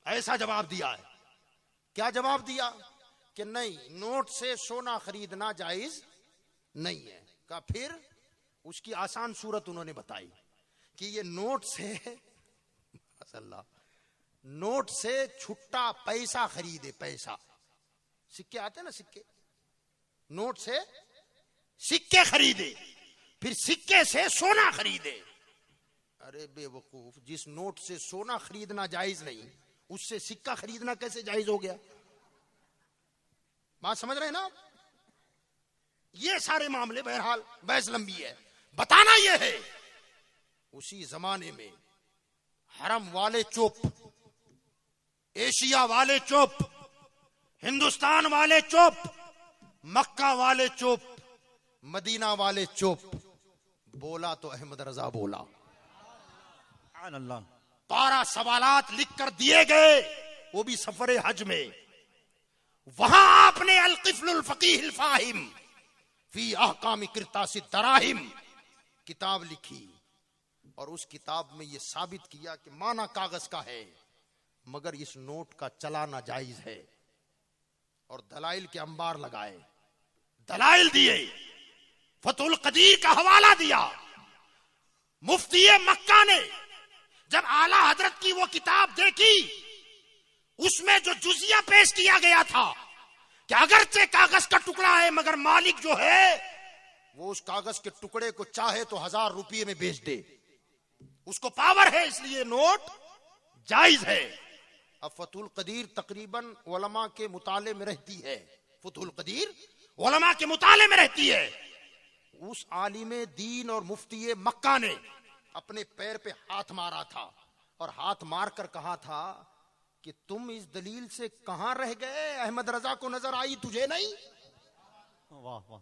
ऐसा जवाब दिया है। क्या जवाब दिया? कि नहीं, नोट से सोना खरीदना जायज नहीं है। का फिर उसकी आसान सूरत उन्होंने बताई कि ये नोट से अल्लाह, नोट से छुट्टा पैसा खरीदे, पैसा, सिक्के आते ना, सिक्के, नोट से सिक्के खरीदे, फिर सिक्के से सोना खरीदे। अरे बेवकूफ, जिस नोट से सोना खरीदना जायज नहीं, उससे सिक्का खरीदना कैसे जायज हो गया? बात समझ रहे ना? ये सारे मामले, बहरहाल बहस लंबी है। बताना यह है, उसी जमाने में हरम वाले चुप, एशिया वाले चुप, हिंदुस्तान वाले चुप, मक्का वाले चुप, मदीना वाले चुप। बोला तो अहमद रजा बोला। 12 सवालात लिख कर दिए गए, वो भी सफर हज में। वहां आपने अल क़िफ़्लुल फ़क़ीहुल फ़ाहिम फी अहकाम क़िरतासिद दराहिम किताब लिखी, और उस किताब में यह साबित किया कि माना कागज का है, मगर इस नोट का चलाना जायज है। और दलाइल के अंबार लगाए, दलाइल दिए, फतहुल क़दीर का हवाला दिया। मुफ्ती मक्का ने जब आला हजरत की वो किताब देखी, उसमें जो जुजिया पेश किया गया था कि अगरचे कागज का टुकड़ा है, मगर मालिक जो है वो उस कागज के टुकड़े को चाहे तो 1000 रुपये में बेच दे, उसको पावर है, इसलिए नोट जायज है। अब फतहुल क़दीर तकरीबन उलमा के मुताले में रहती है, फतहुल क़दीर उलमा के मुताले में रहती है। उस आलिम दीन और मुफ्ती मक्का ने अपने पैर पे हाथ मारा था और हाथ मार कर कहा था कि तुम इस दलील से कहां रह गए, अहमद रजा को नजर आई तुझे नहीं। वाह वाह,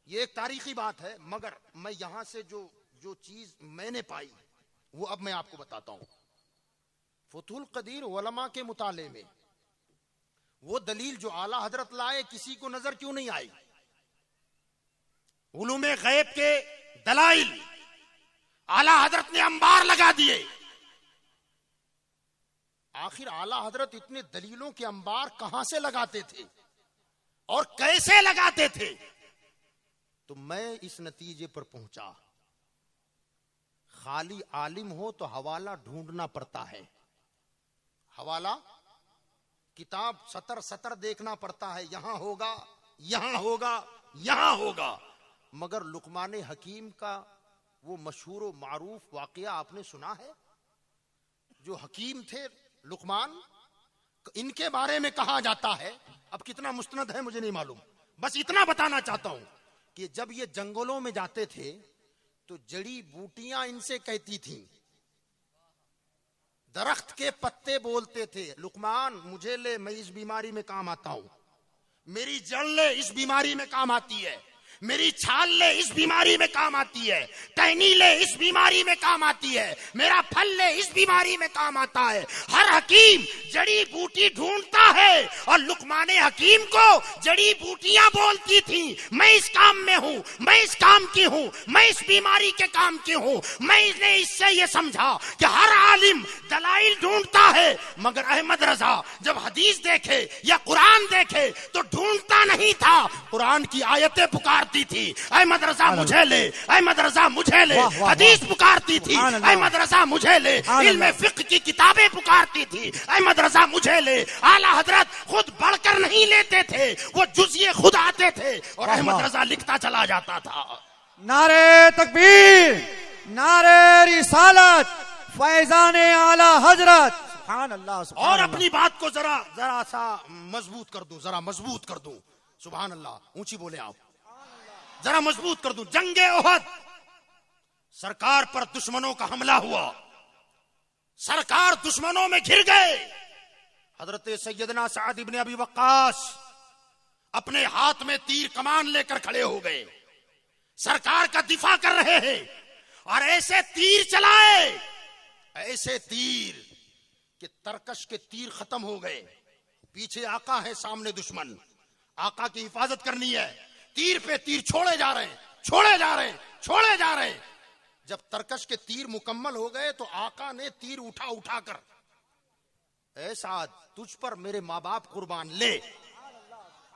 ये एक तारीखी बात है, मगर मैं यहां से जो चीज मैंने पाई वो अब मैं आपको बताता हूं। फतहुल कदीर उलमा के मुताले में वो दलील जो आला हजरत लाए किसी को नजर क्यों नहीं आई? उलूमे गैब के दलाइल आला हजरत ने अंबार लगा दिए। आखिर आला हजरत इतने दलीलों के अंबार कहां से लगाते थे और कैसे लगाते थे? तो मैं इस नतीजे पर पहुंचा, खाली आलिम हो तो हवाला ढूंढना पड़ता है। हवाला किताब सतर सतर देखना पड़ता है, यहां होगा, यहां होगा, यहां होगा। मगर लुकमान हकीम का वो मशहूर व मारूफ वाकया आपने सुना है? जो हकीम थे लुकमान, इनके बारे में कहा जाता है, अब कितना मुस्तनद है मुझे नहीं मालूम, बस इतना बताना चाहता हूं कि जब ये जंगलों में जाते थे तो जड़ी बूटियां इनसे कहती थीं, दरख्त के पत्ते बोलते थे, लुकमान मुझे ले, मैं इस बीमारी में काम आता हूं, मेरी जड़ ले, इस बीमारी में काम आती है, मेरी छाल ले, इस बीमारी में काम आती है, टहनी ले, इस बीमारी में काम आती है, मेरा फल ले, इस बीमारी में काम आता है। हर हकीम जड़ी बूटी ढूंढता है और लुकमान हकीम को जड़ी बूटियां बोलती थी, मैं इस काम में हूं, मैं इस काम की हूं, मैं इस बीमारी के काम की हूं। मैंने इससे ये समझा कि हर आलिम दलाइल ढूंढता है, मगर अहमद रजा जब हदीस देखे या कुरान देखे तो ढूंढता नहीं था, कुरान की आयतें पुकारती थी, अहमद रजा मुझे ले, अहमद रजा मुझे ले। हदीस पुकारती थी, अहमद रजा मुझे ले। इल्म फिक्र की किताबें पुकारती थी, अहमद रजा मुझे ले। आला हजरत खुद बढ़कर नहीं लेते थे, वो जुज़िए खुद आते थे और अहमद रजा लिखता चला जाता था। नारे तकबीर, नारे रिसालत, फैजाने आला हजरत, सुभान अल्लाह, सुभान और अल्लाह। अपनी बात को जरा सा मजबूत कर दूं, जरा मजबूत कर दूं, सुभान अल्लाह, ऊंची बोले आप, जरा मजबूत कर दूं। जंगे ओहद, सरकार पर दुश्मनों का हमला हुआ, सरकार दुश्मनों में घिर गए। हजरत सैयदना साद इब्ने अबी वक्कास अपने हाथ में तीर कमान लेकर खड़े हो गए, सरकार का दिफा कर रहे हैं और ऐसे तीर चलाए, ऐसे तीर कि तरकश के तीर खत्म हो गए। पीछे आका है, सामने दुश्मन, आका की हिफाजत करनी है, तीर पे तीर छोड़े जा रहे हैं, छोड़े जा रहे हैं, छोड़े जा रहे हैं। जब तरकश के तीर मुकम्मल हो गए तो आका ने तीर उठा उठाकर, ऐसा तुझ पर मेरे माँ बाप कुर्बान, ले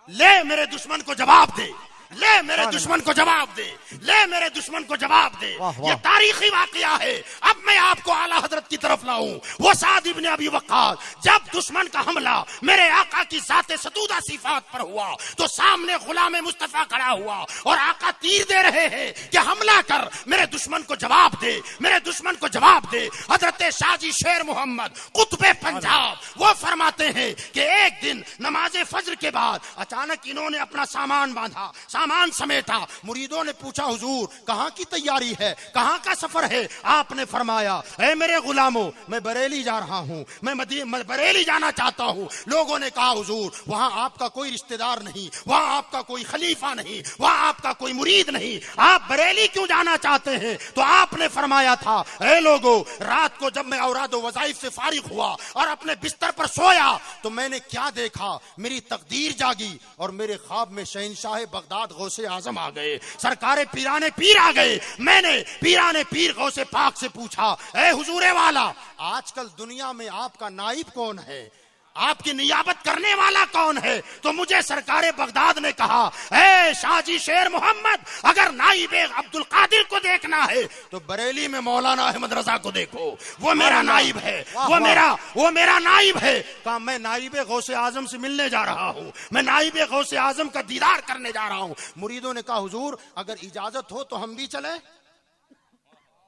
ले मेरे दुश्मन को जवाब दे, ले मेरे दुश्मन को जवाब दे, ले मेरे दुश्मन को जवाब दे। ये तारीखी वाकया है। अब मैं आपको आला हजरत की तरफ लाऊं। वो साद इब्ने अबी वक्कास, जब दुश्मन का हमला मेरे आका की जाते सदूदा सिफात पर हुआ तो सामने गुलाम मुस्तफा खड़ा हुआ और आका तीर दे रहे हैं कि हमला कर, मेरे दुश्मन को जवाब दे, मेरे दुश्मन को जवाब दे। हजरत शाजी शेर मोहम्मद कुतुबे पंजाब वो फरमाते हैं कि एक दिन नमाज फज्र के बाद अचानक इन्होंने अपना सामान बांधा, सामान समेटा। मुरीदों ने पूछा, हुजूर कहां की तैयारी है, कहां का सफर है? आपने फरमाया, ऐ मेरे गुलामों, मैं बरेली जा रहा हूं, मैं बरेली जाना चाहता हूं। लोगों ने कहा, हुजूर वहां आपका कोई रिश्तेदार नहीं, वहां आपका कोई खलीफा नहीं, वहां आपका कोई मुरीद नहीं, आप बरेली क्यों जाना चाहते हैं? तो आपने फरमाया था, ऐ लोगों, रात को जब मैं औराद व वज़ाइफ से फारिग हुआ और अपने बिस्तर पर सोया तो मैंने क्या देखा, मेरी तकदीर जागी और मेरे ख्वाब में शहंशाह बगदाद गौसे आजम आ गए, सरकारे पीराने पीर आ गए। मैंने पीराने पीर गौसे पाक से पूछा, ऐ हुजूरे वाला, आजकल दुनिया में आपका नाइब कौन है, आपकी नियाबत करने वाला कौन है? तो मुझे सरकारे बगदाद ने कहा, ऐ शाहजी शेर मोहम्मद, अगर नाइब अब्दुल कादिर को देखना है तो बरेली में मौलाना अहमद रजा को देखो, वो मेरा नाइब है, वो मेरा नाइब है। कहा, मैं नाइब गौसे आजम से मिलने जा रहा हूँ, मैं नाइब गौसे आजम का दीदार करने जा रहा हूँ। मुरीदों ने कहा, हुजूर अगर इजाजत हो तो हम भी चले?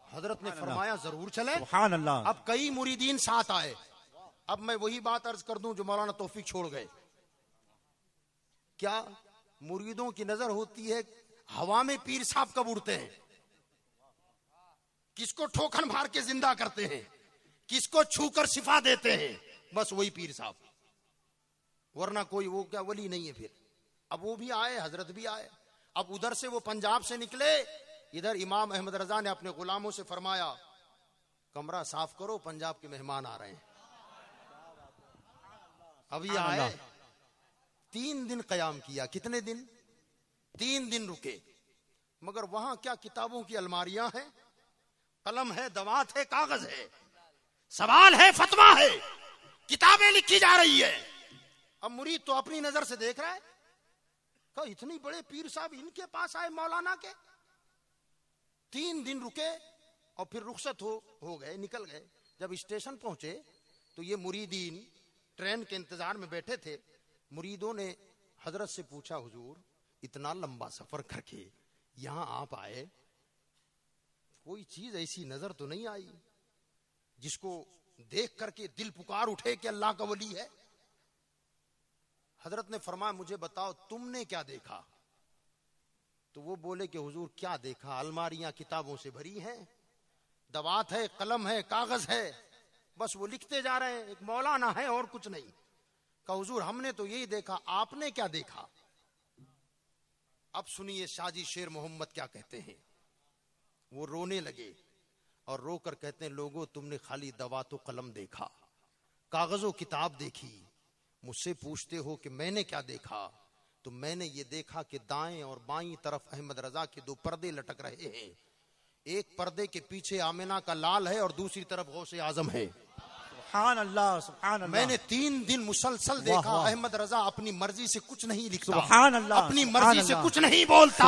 हजरत ने फरमाया, जरूर चले। सुभान अल्लाह। अब कई मुरीदीन साथ आए। अब मैं वही बात अर्ज कर दूं जो मौलाना तौफीक छोड़ गए। क्या मुरीदों की नजर होती है हवा में पीर साहब कब उड़ते हैं, किसको ठोकर मार के जिंदा करते हैं, किसको छूकर शिफा देते हैं, बस वही पीर साहब, वरना कोई वो क्या वली नहीं है। फिर अब वो भी आए, हजरत भी आए। अब उधर से वो पंजाब से निकले, इधर इमाम अहमद रजा ने अपने गुलामों से फरमाया कमरा साफ करो, पंजाब के मेहमान आ रहे हैं। अभी आए, 3 दिन कयाम किया। कितने दिन? 3 दिन रुके। मगर वहां क्या किताबों की अलमारियां हैं, कलम है, दवात है, कागज है, सवाल है, फतवा है, किताबें लिखी जा रही है। अब मुरीद तो अपनी नजर से देख रहा है, कहा इतनी बड़े पीर साहब इनके पास आए मौलाना के। 3 दिन रुके और फिर रुखसत हो गए, निकल गए। जब स्टेशन पहुंचे तो ये मुरीदीन ट्रेन के इंतजार में बैठे थे। मुरीदों ने हजरत से पूछा, हुजूर इतना लंबा सफर करके यहां आप आए, कोई चीज ऐसी नजर तो नहीं आई जिसको देख करके दिल पुकार उठे कि अल्लाह का वली है? हजरत ने फरमाया, मुझे बताओ तुमने क्या देखा? तो वो बोले कि हुजूर क्या देखा, अलमारियां किताबों से भरी हैं, दवात है, कलम है, कागज है, बस वो लिखते जा रहे हैं, एक मौलाना है और कुछ नहीं। कहा हुजूर हमने तो यही देखा, आपने क्या देखा? अब सुनिए शाजी शेर मोहम्मद क्या कहते हैं। वो रोने लगे और रोकर कहते हैं, लोगों तुमने खाली दवात कलम देखा, कागजों किताब देखी, मुझसे पूछते हो कि मैंने क्या देखा? तो मैंने ये देखा कि दाएं और बाईं तरफ अहमद रजा के 2 पर्दे लटक रहे हैं। एक पर्दे के पीछे आमिना का लाल है और दूसरी तरफ गौसे आजम है। सुभान अल्लाह, सुभान अल्लाह। मैंने 3 दिन मुसलसल देखा, अहमद रजा अपनी मर्जी से कुछ नहीं लिखता, सुभान अल्लाह, अपनी मर्जी से कुछ नहीं बोलता।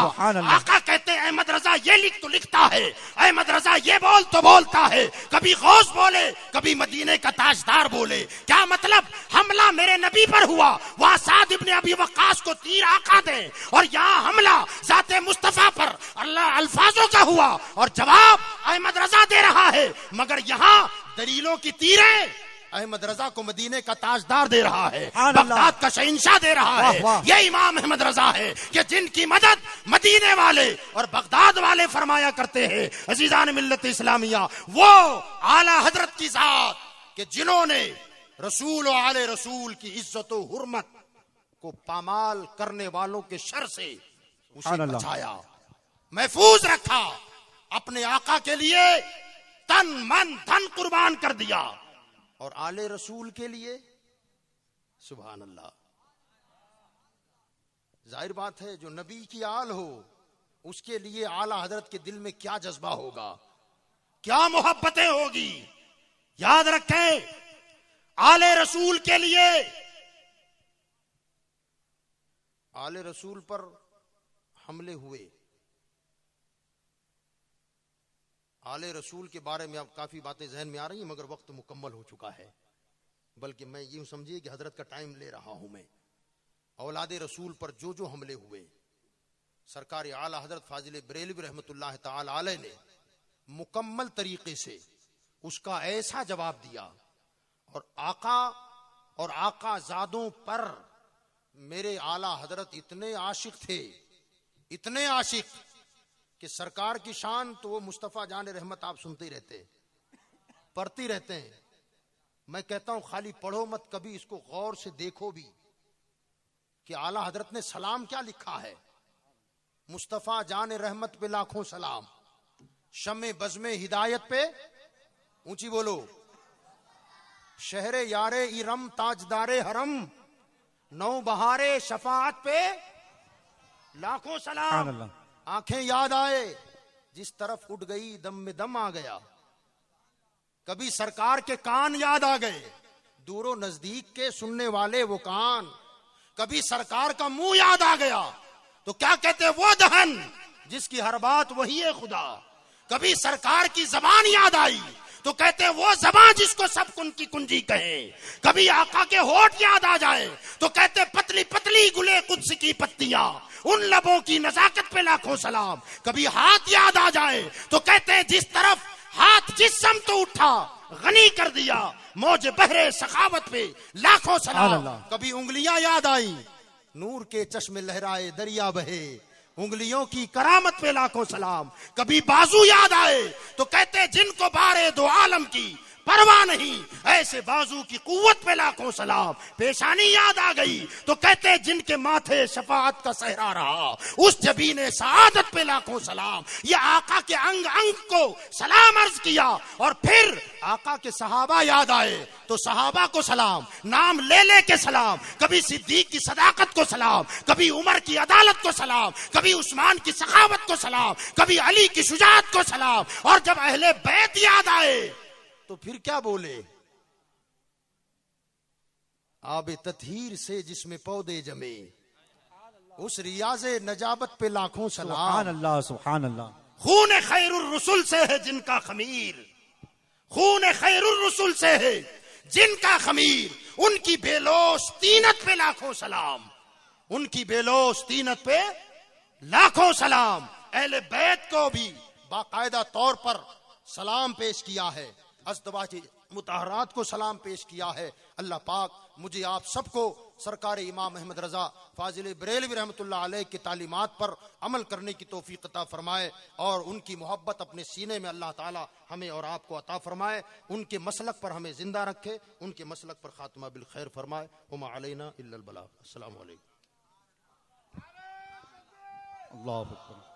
आका कहते हैं अहमद रजा ये लिख तो लिखता है, अहमद रजा ये बोल तो बोलता है। कभी गौस बोले, कभी मदीने का ताजदार बोले। क्या मतलब? हमला मेरे नबी पर हुआ, वहां साद इब्ने अबी वक्कास को तीर आका दे, और यहाँ हमला जाते मुस्तफा पर अल्लाह अल्फाजों का हुआ और जवाब अहमद रजा दे रहा है। मगर यहाँ दलीलों की तीरें अहमद रजा को मदीने का ताजदार दे रहा है, बगदाद का शहंशाह दे रहा है। ये इमाम अहमद रजा है कि जिनकी मदद मदीने वाले और बगदाद वाले फरमाया करते हैं। अजीजान मिल्लत इस्लामिया, वो आला हजरत की जात कि जिन्होंने रसूल और आले रसूल की इज्जत और हुर्मत को पामाल करने वालों के शर से उसे बचाया, महफूज रखा, अपने आका के लिए तन मन धन कुर्बान कर दिया, और आले रसूल के लिए सुभान अल्लाह। जाहिर बात है जो नबी की आल हो उसके लिए आला हजरत के दिल में क्या जज्बा होगा, क्या मोहब्बतें होगी। याद रखें, आले रसूल के लिए, आले रसूल पर हमले हुए। आले रसूल के बारे में अब काफी बातें जहन में आ रही हैं, मगर वक्त मुकम्मल हो चुका है। बल्कि मैं यूं समझिए कि हजरत का टाइम ले रहा हूं मैं। औलादे रसूल पर जो जो हमले हुए, सरकार आला हजरत फाजिल बरेलवी रहमतुल्लाह ताला अलैह ने मुकम्मल तरीके से उसका ऐसा जवाब दिया। और आका और आका जादों पर मेरे आला हजरत इतने आशिक थे, इतने आशिक कि सरकार की शान तो वो मुस्तफा जान रहमत आप सुनते ही रहते, पढ़ती रहते हैं। मैं कहता हूं खाली पढ़ो मत, कभी इसको गौर से देखो भी कि आला हजरत ने सलाम क्या लिखा है। मुस्तफा जान रहमत पे लाखों सलाम, शमे बज़्मे हिदायत पे ऊंची बोलो, शहरे यारे इरम ताजदारे हरम, नौ बहारे शफाअत पे लाखों सलाम। आंखें याद आए, जिस तरफ उठ गई दम में दम आ गया। कभी सरकार के कान याद आ गए, दूरों नजदीक के सुनने वाले वो कान। कभी सरकार का मुंह याद आ गया तो क्या कहते, वो दहन जिसकी हर बात वही है खुदा। कभी सरकार की जबान याद आई तो कहते वो जबान जिसको सब उनकी कुंजी कहे। कभी आका के होठ याद आ जाए तो कहते पतली पतली गुले कुद्स की पत्तियां, उन लबों की नजाकत पे लाखों सलाम। कभी हाथ याद आ जाए तो कहते हैं जिस तरफ हाथ जिस समत उठा गनी कर दिया, मौज बहरे सखावत पे लाखों सलाम। कभी उंगलियां याद आई, नूर के चश्मे लहराए दरिया बहे, उंगलियों की करामत पे लाखों सलाम। कभी बाजू याद आए तो कहते जिनको बारे दो आलम की परवाह नहीं, ऐसे बाजू की कुव्वत पे लाखों सलाम। पेशानी याद आ गई तो कहते जिनके माथे शफाअत का सहरा रहा, उस जबीने सआदत पे लाखों सलाम। ये आका के अंग अंग को सलाम अर्ज किया। और फिर आका के सहाबा याद आए तो सहाबा को सलाम, नाम ले के सलाम। कभी सिद्दीक की सदाकत को सलाम, कभी उमर की अदालत को सलाम, कभी उस्मान की सखावत को सलाम, कभी अली की शुजाअत को सलाम। और जब अहले बैत याद आए तो फिर क्या बोले, आबे ततहीर से जिसमें पौधे जमे, उस रियाज़े नजाबत पे लाखों सलाम। सुभान अल्लाह, सुभान अल्लाह। खून खैरुर रसूल से है जिनका खमीर, खून खैरुर रसूल से है जिनका खमीर, उनकी बेलोस तीनत पे लाखों सलाम, उनकी बेलोस तीनत पे लाखों सलाम। अहले बैत को भी बाकायदा तौर पर सलाम पेश किया है, अज़दवाज मुताहरात को सलाम पेश किया है। अल्लाह पाक मुझे आप सबको सरकार इमाम अहमद रजा फाजिल बरेलवी रहमतुल्लाह अलैह की तालीमात पर अमल करने की तौफीक अता फरमाए और उनकी मोहब्बत अपने सीने में अल्लाह ताला हमें और आपको अता फरमाए। उनके मसलक पर हमें जिंदा रखे, उनके मसलक पर खात्मा बिल खैर फरमाए। वमा अलैना इल्लल बलाग। अस्सलामु अलैकुम। अल्लाहु अकबर।